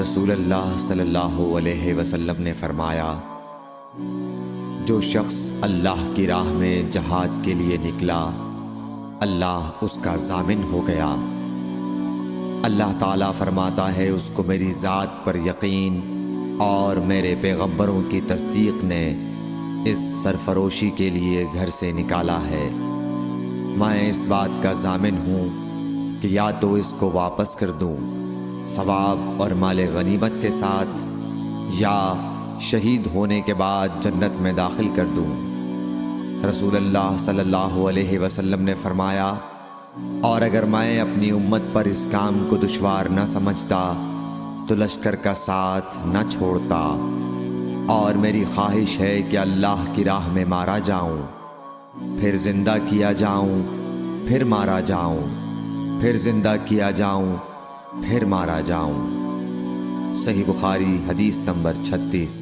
रसूलुल्लाह सल्लल्लाहु अलैहि वसल्लम ने फरमाया, जो शख्स अल्लाह की राह में जहाद के लिए निकला, अल्लाह उसका जामिन हो गया। अल्लाह ताला फरमाता है, उसको मेरी ज़ात पर यकीन और मेरे पैगंबरों की तस्दीक ने इस सरफरोशी के लिए घर से निकाला है। मैं इस बात का जामिन हूँ कि या तो इसको वापस कर दूँ सवाब और माले गनीमत के साथ, या शहीद होने के बाद जन्नत में दाखिल कर दूँ। रसूलुल्लाह सल्लल्लाहु अलैहि वसल्लम ने फरमाया, और अगर मैं अपनी उम्मत पर इस काम को दुश्वार न समझता तो लश्कर का साथ न छोड़ता। और मेरी ख्वाहिश है कि अल्लाह की राह में मारा जाऊं, फिर जिंदा किया जाऊं, फिर मारा जाऊं, फिर जिंदा किया जाऊं, फिर मारा जाऊं। सही बुखारी हदीस नंबर 36।